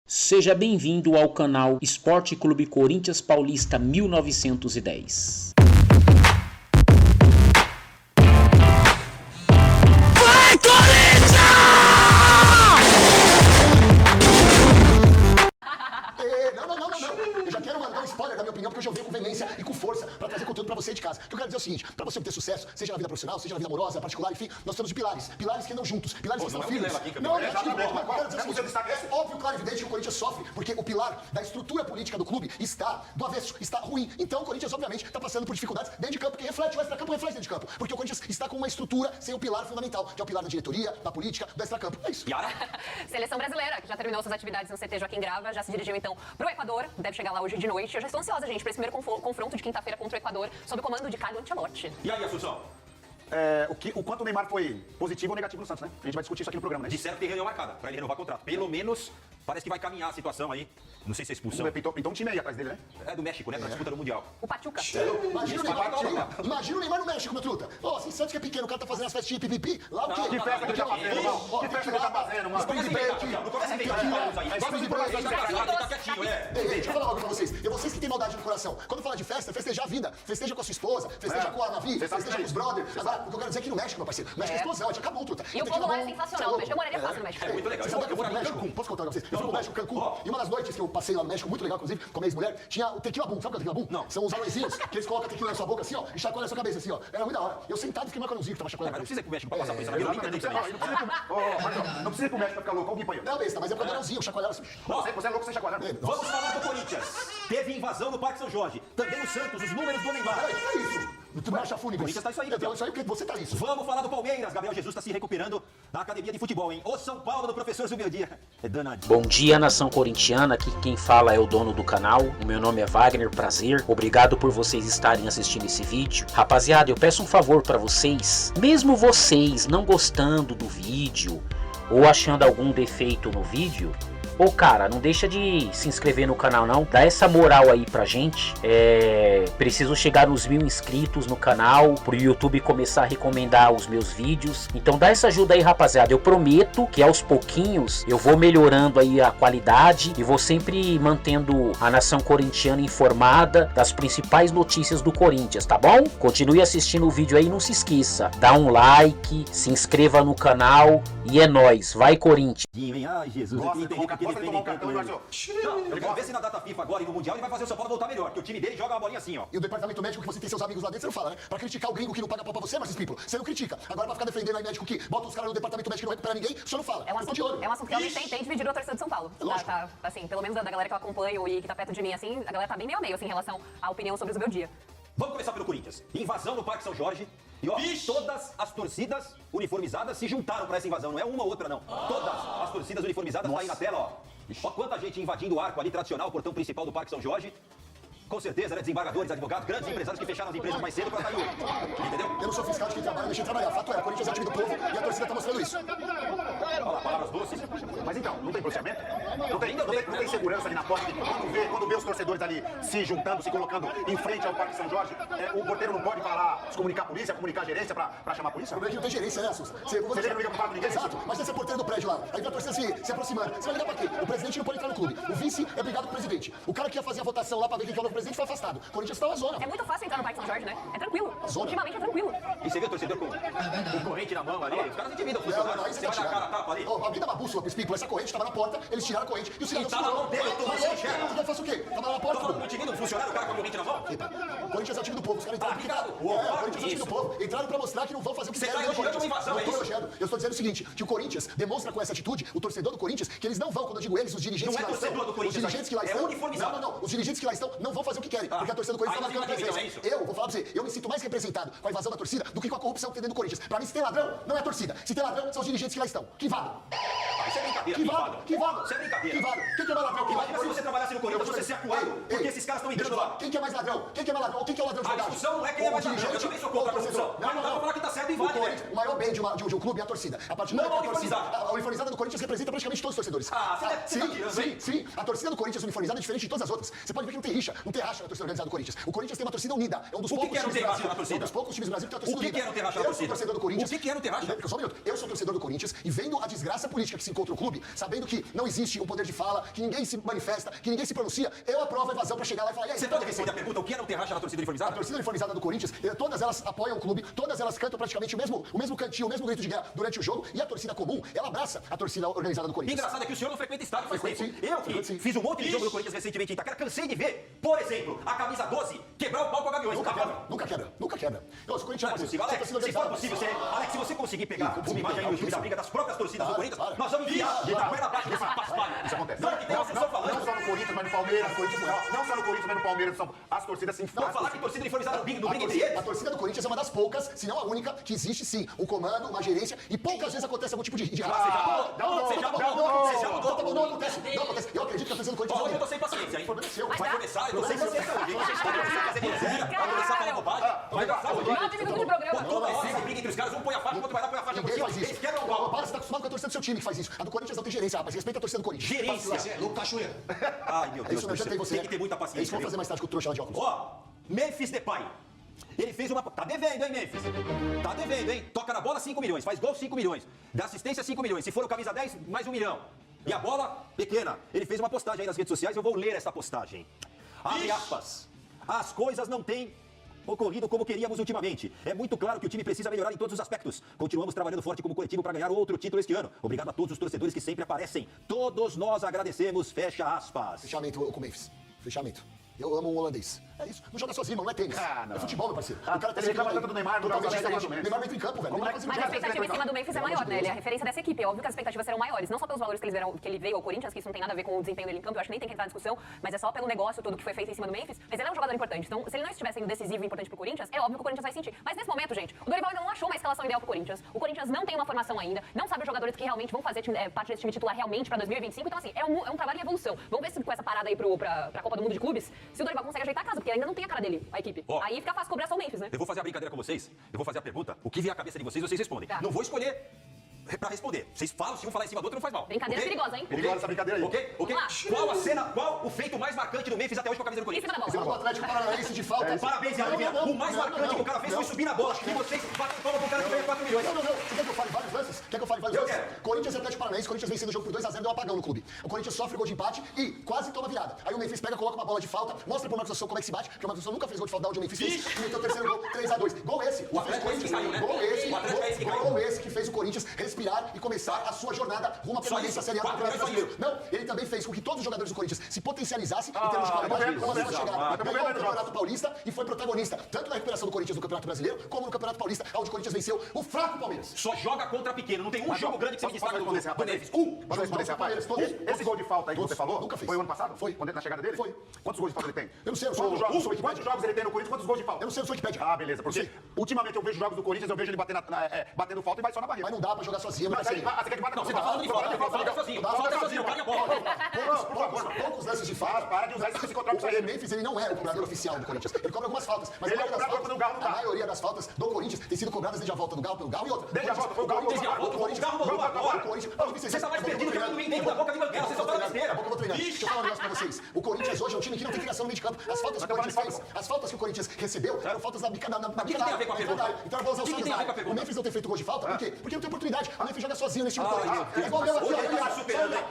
Seja bem-vindo ao canal Esporte Clube Corinthians Paulista 1910. Vai, Corinthians! Eu já quero dar um spoiler da minha opinião, porque hoje eu venho com veemência e com força pra trazer conteúdo pra você de casa. O que eu quero dizer é o seguinte, pra você obter sucesso, seja na vida profissional, seja na vida amorosa, particular, enfim, nós temos de pilares. Pilares que andam juntos, pilares que são firmes. Não, é óbvio, claro, evidente que o Corinthians sofre, porque o pilar da estrutura política do clube está do avesso, está ruim. Então o Corinthians, obviamente, está passando por dificuldades dentro de campo, que reflete, o extracampo reflete dentro de campo. Porque o Corinthians está com uma estrutura sem o pilar fundamental, que é o pilar da diretoria, da política, do extracampo. É isso. Seleção brasileira, que já terminou suas atividades no CT Joaquim Grava, já se dirigiu então pro Equador, deve chegar lá hoje de noite. Eu já estou ansiosa, gente, para esse primeiro confronto de quinta-feira contra o Equador, sob o comando de Carlo Ancelotti. E aí, Assunção? O quanto o Neymar foi positivo ou negativo no Santos, né? A gente vai discutir isso aqui no programa, né? Disseram que tem reunião marcada pra ele renovar o contrato. Pelo menos parece que vai caminhar a situação aí. Não sei se é expulsão. Pintou um time aí atrás dele, né? É do México, né? Pra disputa no Mundial. O Pachuca. Imagina o Neymar no México, meu truta. Ó, assim, Santos que é pequeno, o cara tá fazendo as festinhas pipipi. Lá o quê? Que festa que ele tá fazendo, irmão? Que festa que ele tá fazendo, mano? Não começa a inventar palavras aí. Tá quietinho, Deixa eu falar algo pra vocês. E vocês que têm maldade no coração. Quando fala de festa, festeja a vida. Festeja com a sua esposa, festeja com a Navi, festeja com os brothers. Agora, o que eu quero dizer é que no México, meu parceiro, México é explosão, a gente acabou, truta. E o povo lá é sensacional, o México, eu moraria fácil no México. É muito legal. Você sabe que eu fui no México? Posso contar pra vocês? Eu fui no México, Cancún, e uma das noites que eu passei lá no México, muito legal, inclusive, com a minha ex-mulher, tinha o tequila boom. Sabe o que é o tequila boom? Não. São os anõezinhos que eles colocam tequila na sua boca assim, ó, e chacoalham a sua cabeça assim, ó. Era muito da hora. Eu sentado fiquei mais anõozinho que tava chacoalhando. Não precisa ir pro México pra passar por isso na vida. Não precisa ir pro México pra ficar louco, olha o aí. Não, besta, mas é porque eu era anãozinho, chacoalhava assim. Você é louco sem chacoalhar. Vamos falar do Corinthians. Teve invasão no Parque São Jorge. Também o Santos, os números do Neymar. Peraí, que é isso? Tu não acha fúnebre? Corinthians tá isso aí, Então, isso aí porque você tá isso. Vamos falar do Palmeiras. Gabriel Jesus tá se recuperando na academia de futebol, hein? O São Paulo do professor Zubeldia. É danadinho. Bom dia, nação corintiana. Aqui quem fala é o dono do canal. O meu nome é Wagner, prazer. Obrigado por vocês estarem assistindo esse vídeo. Rapaziada, eu peço um favor pra vocês. Mesmo vocês não gostando do vídeo ou achando algum defeito no vídeo, ô cara, não deixa de se inscrever no canal não, dá essa moral aí pra gente. Preciso chegar nos 1000 inscritos no canal, pro YouTube começar a recomendar os meus vídeos. Então dá essa ajuda aí, rapaziada. Eu prometo que aos pouquinhos eu vou melhorando aí a qualidade e vou sempre mantendo a nação corintiana informada das principais notícias do Corinthians, tá bom? Continue assistindo o vídeo aí, não se esqueça, dá um like, se inscreva no canal e é nóis, vai Corinthians! Ai, Jesus, eu entendi porque ele tem tanto ele. Não, eu quero ver se na data FIFA agora e no Mundial ele vai fazer o São Paulo voltar melhor, porque o time dele joga uma bolinha assim, ó. E o departamento médico que você tem seus amigos lá dentro, você não fala, né? Pra criticar o gringo que não paga pau pra você, Marcos People, você não critica. Agora pra ficar defendendo aí médico que bota os caras no departamento médico e não recupera ninguém, você não fala. É um assunto que realmente tem dividido a torcida de São Paulo. Tá, assim, pelo menos da galera que eu acompanho e que tá perto de mim, assim, a galera tá bem meio a meio, assim, em relação à opinião sobre o Zubeldia. Vamos começar pelo Corinthians. Invasão no Parque São Jorge. E ó, todas as torcidas uniformizadas se juntaram pra essa invasão. Não é uma ou outra, não. Todas as torcidas uniformizadas tá aí na tela, ó. Ó quanta gente invadindo o arco ali tradicional, o portão principal do Parque São Jorge. Com certeza, né? Desembargadores, advogados, grandes empresários que fecharam as empresas mais cedo pra estar aí hoje. Entendeu? Eu não sou fiscal de quem trabalha, deixa eu trabalhar. Fato é, o Corinthians é o time do povo e a torcida tá mostrando isso. Olha lá, palavras doces. Mas então, não tem policiamento? Não tem segurança ali na porta? Quando vê os torcedores ali se juntando, se colocando em frente ao Parque São Jorge, o porteiro não pode falar, se comunicar a polícia, comunicar a gerência pra chamar a polícia? O problema é que não tem gerência, né, Assus? Você liga no liga pro ninguém? Exato, mas esse é porteiro do prédio lá. Aí vem a torcida se aproximando. Você vai ligar pra quê? O presidente não pode entrar no clube. O vice é brigado com o presidente. O cara que ia fazer a votação lá pra ver quem que é o novo presidente foi afastado. O Corinthians tá na zona. É muito fácil entrar no Parque São Jorge, né? É tranquilo. Zona. Ultimamente é tranquilo. E você vê o torcedor com o corrente na mão ali? Os caras intimidam o funcionário. Aí Você vai dar cara a tapa ali. Alguém dá uma bússola pro Spico, essa corrente tava na porta, eles tiraram a corrente e o cidadão E tá na mão dele, eu tô Mas vendo, enxerga. eu faço o quê? Tava na porta. Não intimida o funcionário, o cara com a corrente na mão? O Corinthians é o time do povo, os caras entraram obrigado. o Corinthians é o time do povo. Entraram pra mostrar que não vão fazer o que Você querem. tá elogiando uma invasão, é isso? Eu estou dizendo o seguinte, que o Corinthians demonstra com essa atitude, o torcedor do Corinthians, que eles não vão, quando eu digo eles, os dirigentes Não é que lá estão. torcedor do Corinthians, Os dirigentes que lá é estão. uniformizado. Não. Os dirigentes que lá estão não vão fazer o que querem, porque a torcida do Corinthians aí tá marcando você tá presença. dividido, é isso? Eu vou falar pra você, eu me sinto mais representado com a invasão da torcida do que com a corrupção que tem dentro do Corinthians. Pra mim, se tem ladrão, não é a torcida. Se tem ladrão, são os dirigentes que lá estão. Que vadam. Isso é brincadeira, Que vadam. Isso é brincadeira. Que vadam. Quem que é mais ladrão? Imagina se você trabalhasse no Corinthians, você ser acuado, porque esses caras estão entrando lá. Quem que é mais ladrão? Quem que é mais ladrão? Quem que é o ladrão de A verdade? discussão não é quem é mais ladrão. Eu também sou contra a corrupção. Mas não dá pra falar que tá certo e vale, né? maior bem de um clube é a torcida. A partir Não, do momento a que uniformizada. a uniformizada do Corinthians representa praticamente todos os torcedores. Você tá tirando, hein? Sim. A torcida do Corinthians uniformizada é diferente de todas as outras. Você pode ver que não tem rixa na torcida organizada do Corinthians. O Corinthians tem uma torcida unida. É um dos poucos que é não times ter do racha Brasil. na torcida? É um dos poucos times do Brasil que tem a torcida O que unida. é não ter racha na Eu sou torcida? torcedor do Corinthians. O que é não ter racha? Só um minuto. Eu sou torcedor do Corinthians e vendo a desgraça política que se encontra o clube, sabendo que não existe um poder de fala, que ninguém se manifesta, que ninguém se pronuncia, eu aprovo a evasão pra chegar lá e falar, e aí, Você pode responder a pergunta, o que é não ter racha na torcida a uniformizada? torcida uniformizada do Corinthians, todas elas apoiam o clube, todas elas cantam praticamente o mesmo cantinho, o mesmo grito de guerra durante o jogo, e a torcida comum, ela abraça a torcida organizada do Corinthians. Engraçado é que o senhor não frequenta estádio faz tempo. Frequento, sim. Eu que Frequento, sim. fiz um monte de jogo do Corinthians recentemente em Itaquera, cansei de ver, por exemplo, a camisa 12 quebrar o pau com a Gaviões. Nunca quebra. Não, os Corinthians Não é possível, Alex, se for possível, Alex, se você conseguir pegar uma imagem aí no time da briga das próprias torcidas do Corinthians, nós vamos enfiar a goela abaixo desse paspalho. Isso acontece. Não, que tem uma pessoa falando. Não só no Corinthians, mas no Palmeiras. Não só no Corinthians, mas no Palmeiras. As torcidas se Vamos falar que torcida uniformizada não briga entre eles? A torcida do Corinthians é uma das poucas, se não a única, que existe sim. Um comando, uma gerência, e poucas vezes acontece algum tipo de Você já mudou. Não acontece. Eu acredito que a torcida do Corinthians Hoje eu tô sem paciência, hein? problema é seu. Vai começar, eu tô sem paciência hoje. Vocês vão começar a fazer groselha, vai começar a falar bobagem, vai começar hoje. 9 minutos de programa. Toda hora essa briga entre os caras, um põe a faixa, o outro vai lá, põe a faixa por Ninguém cima. faz isso. Eles quebram o pau. Para, você tá acostumado com a torcida do seu time que faz isso. A do Corinthians não tem gerência, rapaz. Respeita a torcida do Corinthians. Gerência. Louco Cachoeira. Ai, meu É Deus isso do mesmo, já céu. tem você. Tem que ter muita É isso paciência. que eu vou fazer mais tarde com o trouxa lá de óculos. Ó, Memphis Depay. Ele fez uma... Tá devendo, hein, Memphis? Tá devendo, hein? Toca na bola, 5 milhões. Faz gol, 5 milhões. Dá assistência, 5 milhões. Se for o camisa 10, mais 1 milhão. E a bola, pequena. Ele fez uma postagem aí nas redes sociais. Eu vou ler essa postagem. Abre aspas. As coisas não têm ocorrido como queríamos ultimamente. É muito claro que o time precisa melhorar em todos os aspectos. Continuamos trabalhando forte como coletivo para ganhar outro título este ano. Obrigado a todos os torcedores que sempre aparecem. Todos nós agradecemos. Fecha aspas. Fechamento com o Memphis. Fechamento. Eu amo um holandês. É isso. Não joga sozinho, mano. Não é tênis. Não. É futebol, meu parceiro. Ah, o cara tá ele reclama tanto do Neymar, do totalmente Neymar, diferente. do O Neymar não entra em campo, velho. Como é que Neymar Mas a faz expectativa em cima do Memphis é maior, né? Ele é a referência dessa equipe. É óbvio que as expectativas serão maiores. Não só pelos valores que ele veio ao Corinthians, que isso não tem nada a ver com o desempenho dele em campo, eu acho que nem tem que entrar na discussão, mas é só pelo negócio todo que foi feito em cima do Memphis. Mas ele é um jogador importante. Então, se ele não estiver sendo decisivo e importante pro Corinthians, é óbvio que o Corinthians vai sentir. Mas nesse momento, gente, o Dorival ainda não achou uma escalação ideal pro Corinthians. O Corinthians não tem uma formação ainda, não sabe os jogadores que realmente vão fazer parte desse time titular realmente pra 2025. Então, assim, é um trabalho em evolução. Vamos ver se com essa parada aí pra Copa do Mundo de Clubes, se o Dorival consegue ajeitar a casa, porque ainda não tem a cara dele, a equipe. Ó. Aí fica fácil cobrar só o Memphis, né? Eu vou fazer a brincadeira com vocês. Eu vou fazer a pergunta. O que vier à cabeça de vocês, vocês respondem. Tá. Não vou escolher pra responder. Vocês falam, se um falar em cima do outro, não faz mal. Brincadeira Ok? perigosa, hein? Perigosa essa brincadeira aí. Ok? Vamos lá. Qual a cena, qual o feito mais marcante do Memphis até hoje com a camisa do Em cima Corinthians? da Esse é bola. o Atlético Paranaense de falta. Parabéns, Yara. O mais marcante que o cara fez foi subir na bola. E vocês batem palma pro cara que ganha 4 milhões. Não. Você quer que eu fale vários lances? Quer que eu fale vários Eu lances? quero. Corinthians e Atlético Paranaense. Corinthians vencendo o jogo por 2-0, deu um apagão no clube. O Corinthians sofre gol de empate e quase toma virada. Aí o Memphis pega, coloca uma bola de falta, mostra pro Marcos Assunção como é que se bate, porque o Marcos Assunção nunca fez gol de falta, onde o Memphis fez, e meteu o terceiro gol, 3-2. Gol esse. O Atlético é esse que caiu, né? Gol esse. O Atlético é esse que caiu. Gol esse que fez o Corinthians respirar e começar a sua jornada rumo à permanência isso. Série A do 4 Campeonato milhões Brasileiro. Não, ele também fez com que todos os jogadores do Corinthians se potencializassem em termos de qualidade, vendo, como a sua vendo. chegada. Tamo Ganhou o vendo, Campeonato Paulista e foi protagonista, tanto na recuperação do Corinthians no Campeonato Brasileiro, como no Campeonato Paulista, onde o Corinthians venceu o fraco Palmeiras. Só joga contra pequeno. Não tem um jogo grande que você me destaca do Memphis. Posso responder esse rapaz? Esse gol de falta aí que você falou, Nunca fez. foi o ano passado? Foi. Quando na chegada dele? Foi. Quantos gols de falta ele tem? Eu não sei, eu sou Quantos jogos ele tem no Corinthians? Quantos gols de falta? Eu não sei, eu sou Wikipedia. Ah, beleza. Porque ultimamente eu vejo jogos do Corinthians, eu vejo ele batendo falta e vai só na barreira. Mas não dá pra jogar sozinho, meu Mas aí, parceiro. você quer que bata Não, você tá falando de falta. Falta sozinho. Falta sozinho. Pague a bola. Por favor. Poucos lances de falta. Para de usar esse contrato pra O ele. Memphis, ele não é o cobrador oficial do Corinthians. Ele cobra algumas faltas. Mas Ele a é o maioria das cobrador quando o Galo não faltas, tá. a maioria das faltas do Corinthians tem sido cobradas desde a volta do Galo pelo Galo e outra. Desde a volta, foi o Galo, Desde a volta, o Galo voltou agora. Você tá mais perdido que o amendoim dentro da boca de banqueira. Vocês só falam besteira. Daqui a pouco eu vou treinar. Deixa eu falar um negócio pra vocês. O Corinthians hoje é um time que não tem criação no meio de campo. As faltas que o Corinthians fez, as faltas que o Corinthians recebeu eram faltas na bica da O que tem a ver com a pergunta? Então eu vou usar os O que tem a ver com a O pergunta? Memphis não tem feito gol de falta, por quê? Porque não tem oportunidade. O Memphis joga sozinho nesse time do Ai, Corinthians. meu É igual meu aqui, Deus. Hoje ele tá superando, hein?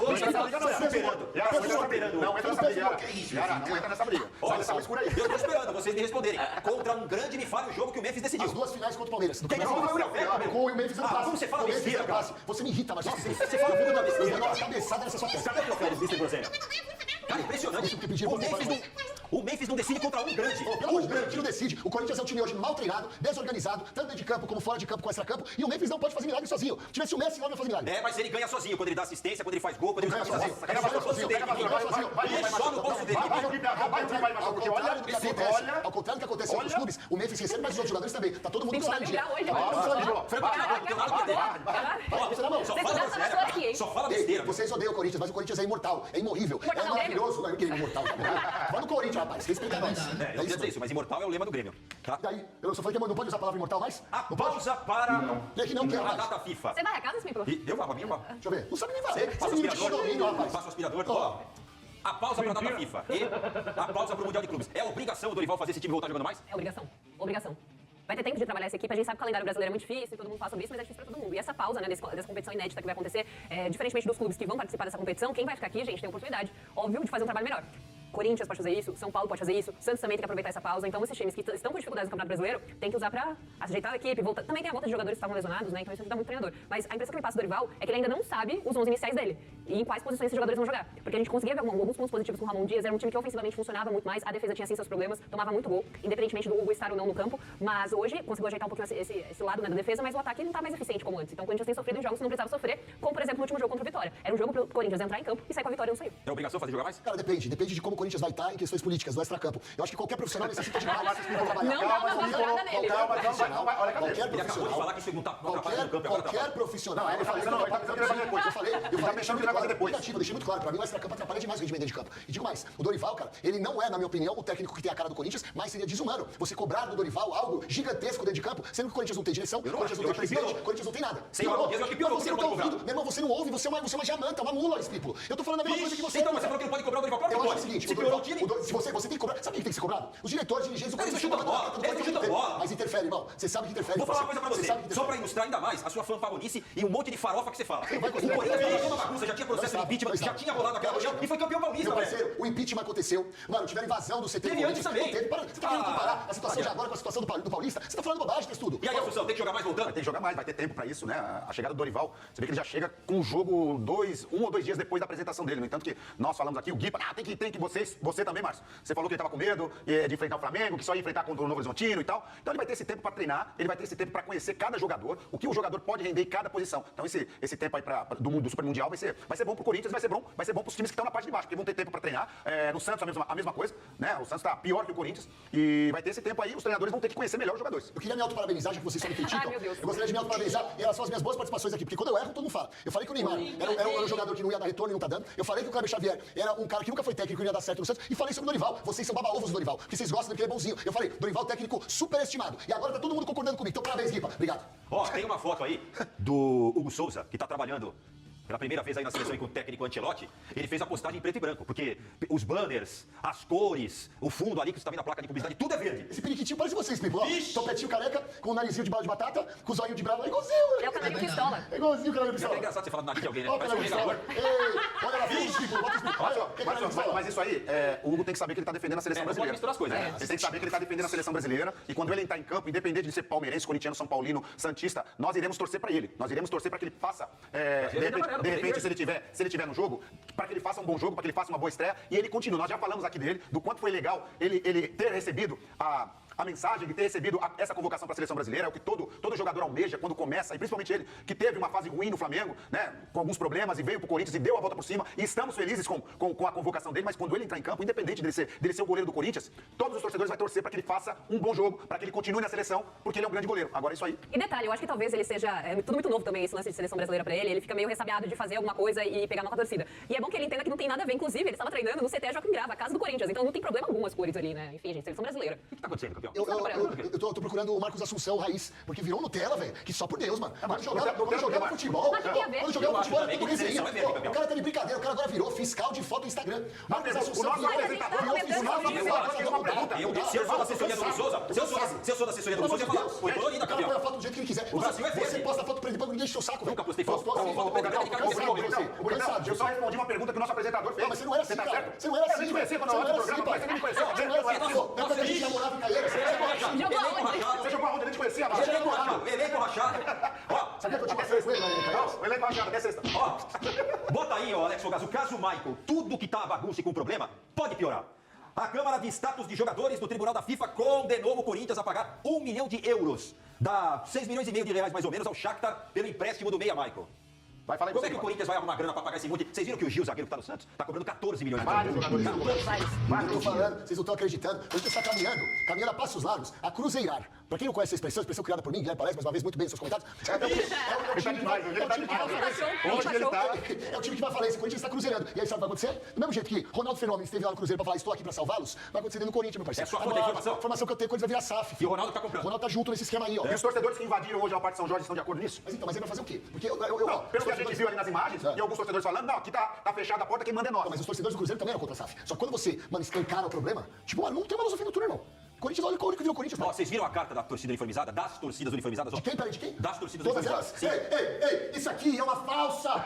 Hoje ele tá superando. Não entra nessa briga, Yara. Não entra nessa briga. Olha Sai só, dessa escura aí. eu tô esperando vocês me responderem. Contra um grande e falho jogo que o Memphis decidiu. As duas finais contra o Palmeiras. Quem ganhou foi o Uriel Peck. Com o Memphis não passa. Como você fala Com o Memphis besteira, não cara? passa. Você me irrita, mas Você fala muita besteira. Eu dou uma cabeçada nessa sua testa. Cadê o troféu do Mr. Groselha? Cara, impressionante. O Memphis não decide contra um grande. Pelo amor de Deus, o time não decide. O Corinthians é um time hoje mal treinado, desorganizado, tanto dentro de campo como fora de campo, com extra-campo. E o Memphis não pode fazer milagre sozinho. Se tivesse o Messi, não ia fazer milagre. É, mas ele ganha sozinho. Quando ele dá assistência, quando ele faz gol, quando ele Ganha usa a camisa sozinho. dele. Ganha sozinho. Ele só no bolso dele. Ao contrário do que acontece em outros clubes, o Memphis recebe, mas os outros jogadores também. Tá todo mundo Tem com que salário em dia. jogar hoje, Tá todo mundo com salário em dia. Foi pra cá, não tem nada pra perder. Você na mão. Só Vocês fala não besteira, estão aqui, cara. hein? Só fala Ei, besteira. vocês odeiam o Corinthians, mas o Corinthians é imortal, é imorrível, Mortal é não, maravilhoso. Não, eu queria imortal. Quando o Corinthians respeite, rapaz. Respeita nós. Eu queria dizer isso, mas imortal é o lema do Grêmio. Tá? Daí, eu só falei que não pode usar a palavra imortal mais? A pausa para É que não quer a mais. data FIFA. Você vai a casa, Smiplo? Eu vou, minha Deixa eu ver. Não sabe nem Você fazer. passa o Esse menino de aspirador, condomínio, rapaz. passa o aspirador. Ó. Ó, a pausa para a data FIFA e a pausa para o Mundial de Clubes. É obrigação do Dorival fazer esse time voltar jogando mais? É obrigação. Obrigação. Vai ter tempo de trabalhar essa equipe, a gente sabe que o calendário brasileiro é muito difícil, todo mundo fala sobre isso, mas é difícil pra todo mundo. E essa pausa, né, dessa competição inédita que vai acontecer, diferentemente dos clubes que vão participar dessa competição, quem vai ficar aqui, gente, tem oportunidade, óbvio, de fazer um trabalho melhor. Corinthians pode fazer isso, São Paulo pode fazer isso, Santos também tem que aproveitar essa pausa. Então, esses times que estão com dificuldades no Campeonato Brasileiro tem que usar pra ajeitar a equipe, voltar. Também tem a volta de jogadores que estavam lesionados, né? Então isso ajuda muito o treinador. Mas a impressão que me passa do Dorival é que ele ainda não sabe os 11 iniciais dele e em quais posições esses jogadores vão jogar. Porque a gente conseguia ver alguns pontos positivos com o Ramon Dias, era um time que ofensivamente funcionava muito mais, a defesa tinha sim seus problemas, tomava muito gol, independentemente do Hugo estar ou não no campo. Mas hoje conseguiu ajeitar um pouquinho esse lado, né, da defesa, mas o ataque não tá mais eficiente como antes. Então o Corinthians tem sofrido em jogos que não precisava sofrer, como por exemplo no último jogo contra o Vitória. Era um jogo pro Corinthians entrar em campo e sair com a vitória e não saiu. É obrigação fazer jogar mais? Cara, depende de como o Corinthians vai estar em questões políticas, do extracampo. Eu acho que qualquer profissional necessita de balanças para trabalhar. Não dá uma vassourada nele. Qualquer profissional, olha, qualquer Ele acabou de profissional, falar que isso não tá atrapalhando no campo. qualquer profissional. Ele falou que não, ele tá pensando que ele vai fazer depois. Eu falei, Tá pensando que ele vai fazer depois. Negativo, eu deixei muito claro. Pra mim, o extracampo atrapalha demais o rendimento dentro de campo. E digo mais, o Dorival, cara, ele não é, na minha opinião, o técnico que tem a cara do Corinthians, mas seria desumano você cobrar do Dorival algo gigantesco dentro de campo, sendo que o Corinthians não tem direção, o Corinthians não tem presidente, o Corinthians não tem nada. Sem o Ramon Dias, eu acho que piorou, Você não tá ouvindo, meu irmão, você não ouve, você é uma jamanta, uma mula, Espípulo. Eu tô falando a mesma coisa que você. Então, mas você falou que não pode cobrar o Dorival. Claro que Eu acho pode. o seguinte, Se piorou o time... se você tem que cobrar, sabe quem tem que ser cobrado? Os diretores, dirigentes do Eles Corinthians. não chutam bola, eles não chutam bola. Mas interfere, irmão. Você sabe que interfere. Vou falar uma coisa pra Você você, sabe que só interfere. pra ilustrar ainda mais a sua fanfarronice e um monte de farofa que você fala. vai O conseguir. Corinthians já toda bagunça, já tinha processo de Não impeachment, está. já tinha rolado aquela reunião e foi campeão paulista, Meu velho. parceiro, o impeachment aconteceu. Mano, tiveram invasão do CT do Teve Corinthians. antes também. Não teve. Você tá querendo comparar a situação de agora com a situação do Paulista? Você tá falando bobagem, tem tudo. E aí, Assunção, tem que jogar mais voltando? Vai ter que jogar mais, vai ter tempo pra isso, né? A chegada do Dorival, você vê que ele já chega com o jogo 1 ou 2 dias depois da apresentação dele. No entanto que nós falamos aqui, o Gui, tem que você também, Márcio. Você falou que ele tava com medo de enfrentar o Flamengo, que só ia enfrentar contra o Novo Horizontino e tal. Então ele vai ter esse tempo pra treinar, ele vai ter esse tempo pra conhecer cada jogador, o que o jogador pode render em cada posição. Então esse tempo aí do Super Mundial vai ser bom pro Corinthians, vai ser bom pros times que estão na parte de baixo, porque vão ter tempo pra treinar. No Santos a mesma coisa, né? O Santos tá pior que o Corinthians e vai ter esse tempo aí, os treinadores vão ter que conhecer melhor os jogadores. Eu queria me autoparabenizar, já que vocês só me criticam. Ai, meu Deus. Eu gostaria de me autoparabenizar em relação às minhas boas participações aqui, porque quando eu erro, todo mundo fala. Eu falei que o Neymar era um jogador que não ia dar retorno e não tá dando. Eu falei que o Kleber Xavier era um cara que nunca foi técnico e não ia dar certo no Santos. E falei sobre o Dorival. Vocês são baba-ovos do Dorival, porque vocês gostam porque ele é bonzinho. Eu falei, Dorival técnico superestimado. E agora tá todo mundo concordando comigo. Então parabéns, Guipa. Obrigado. Ó, tem uma foto aí do Hugo Souza, que tá trabalhando pela primeira vez aí na seleção com o técnico Ancelotti. Ele fez a postagem em preto e branco, porque os banners, as cores, o fundo ali que você tá vendo a placa de publicidade, tudo é verde. Esse periquitinho parece vocês, Pipo. Topetinho careca, com o narizinho de bala de batata, com o zoinho de bravo. É igualzinho, É o canarinho pistola. É igualzinho o canarinho É pistola. engraçado você falar do nariz de alguém, né? Ó, o Parece um canarinho jogador. pistola. Ei, olha lá, Pipo, bota os Pipo. Olha só, que canarinho pistola. Mas isso aí, o Hugo tem que saber que ele tá defendendo a seleção Não pode brasileira. misturar as coisas, né? Ele tem que saber que ele tá defendendo a seleção brasileira e quando ele entrar em campo, independente de ser palmeirense, corintiano, são paulino, santista, nós iremos torcer pra ele. Nós iremos torcer pra que ele faça, de repente, se ele tiver no jogo, para que ele faça um bom jogo, para que ele faça uma boa estreia e ele continue. Nós já falamos aqui dele, do quanto foi legal ele ter recebido a mensagem de ter recebido essa convocação para a seleção brasileira, é o que todo jogador almeja quando começa, e principalmente ele, que teve uma fase ruim no Flamengo, né, com alguns problemas, e veio pro Corinthians e deu a volta por cima, e estamos felizes com a convocação dele, mas quando ele entrar em campo, independente dele ser o goleiro do Corinthians, todos os torcedores vão torcer para que ele faça um bom jogo, para que ele continue na seleção, porque ele é um grande goleiro. Agora é isso aí. E detalhe, eu acho que talvez ele seja tudo muito novo também, esse lance de seleção brasileira pra ele. Ele fica meio ressabiado de fazer alguma coisa e pegar uma com a torcida. E é bom que ele entenda que não tem nada a ver. Inclusive, ele estava treinando no CT Joaquim Grava, a casa do Corinthians. Então não tem problema algum as cores ali, né? Enfim, gente, seleção brasileira. O que tá acontecendo, campeão? Eu tô procurando o Marcos Assunção Raiz, porque virou Nutella, velho. Que só por Deus, mano. Quando Nutella jogava futebol, Mas o que tem a ver? quando jogava futebol, também, tudo que resenha. seleção é verde, Pô, campeão. O cara tá de brincadeira, o cara agora virou fiscal de foto no Instagram. Marcos Assunção nosso apresentador, Se eu sou da assessoria do Hugo Souza, se eu sou da assessoria do Hugo Souza, eu ia falar, foi colorida, O cara põe a campeão. foto do jeito que ele quiser. O Brasil é Você verde. posta a foto pra ele, ninguém enche o saco, velho. Nunca postei foto. Postou assim, Foto pra ele, Eu só respondi uma pergunta que o nosso apresentador fez. Não, mas você não era assim, Você tá cara. certo? Você não era assim. Eu te conhecia quando eu Você era não no era programa, assim, mas você não me pai. conheceu. Você não era assim. Na época que a gente namorava em Caieira, você era assim. Jogou aonde? Você jogou aonde? A gente conhecia, mano. Elenco rachado. Ó, Sabia que eu tinha uma série com ele, né? Não, o elenco rachado, até sexta. ó, bota aí, ó, Alex Fogaz, o caso Michael, tudo que tá bagunça e com problema, pode piorar. A Câmara de Status de Jogadores do Tribunal da FIFA condenou o Corinthians a pagar 1 milhão de euros, dá 6 milhões e meio de reais mais ou menos, ao Shakhtar pelo empréstimo do meia Michael. Vai falar aí Como você, é que o mano. Corinthians vai arrumar grana pra pagar esse monte? Vocês viram que o Gil, zagueiro que tá no Santos, tá cobrando 14 milhões de Vários jogadores. Eu tô falando, vocês não estão acreditando. Hoje está caminhando a passos largos, a cruzeirar. Pra quem não conhece a expressão criada por mim, Guilherme Palestra, mais uma vez, muito bem nos seus comentários. É o time que vai à falência, o Corinthians está cruzeireando. E aí sabe o que vai acontecer? Do mesmo jeito que Ronaldo Fenômeno esteve lá no Cruzeiro pra falar, estou aqui pra salvá-los, vai acontecer dentro do Corinthians, meu parceiro. É a sua fonte de informação? A informação que eu tenho, o Corinthians vai virar SAF. E o Ronaldo tá comprando. O Ronaldo tá junto nesse esquema aí, ó. E os torcedores que invadiram hoje ao Parque São Jorge estão de acordo nisso? Mas então, mas ele vai fazer o quê? Porque Não, pelo que a gente viu ali nas imagens, e alguns torcedores falando, não, aqui tá fechada a porta, quem manda é nós. Mas os torcedores do Cruzeiro também eram contra a SAF. Só que quando você, mano, escancara o problema, tipo, mano, não tem uma filosofia no turno, irmão. Corinthians, olha o que virou o Corinthians, Ó, vocês viram a carta da torcida uniformizada? Das torcidas uniformizadas? Ó. De quem? Peraí, de quem? Das torcidas Todas uniformizadas. elas? Ei, isso aqui é uma falsa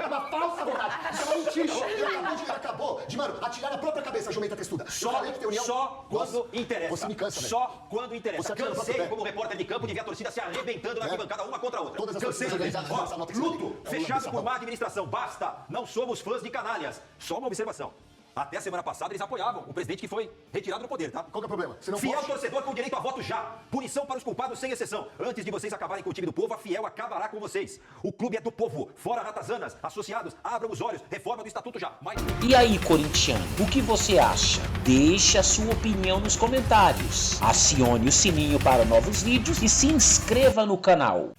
verdade. Isso é uma mentira. Ele acabou de, mano, atirar na própria cabeça a jumenta textuda. Só quando interessa. Você me cansa, velho. Só quando interessa. Você atira no próprio Cansei pé. como repórter de campo de ver a torcida se arrebentando na arquibancada uma contra a outra. Todas as Cansei. torcidas organizadas nessa nota que você Luto, tem. É um fechado lambe por má administração. Basta. Não somos fãs de canalhas. Só uma observação. Até a semana passada eles apoiavam o presidente que foi retirado do poder, tá? Qual que é o problema? Se não Fiel pode... torcedor com direito a voto já. Punição para os culpados sem exceção. Antes de vocês acabarem com o time do povo, a Fiel acabará com vocês. O clube é do povo. Fora ratazanas. Associados, abram os olhos. Reforma do estatuto já. E aí, corintiano, o que você acha? Deixe a sua opinião nos comentários. Acione o sininho para novos vídeos e se inscreva no canal.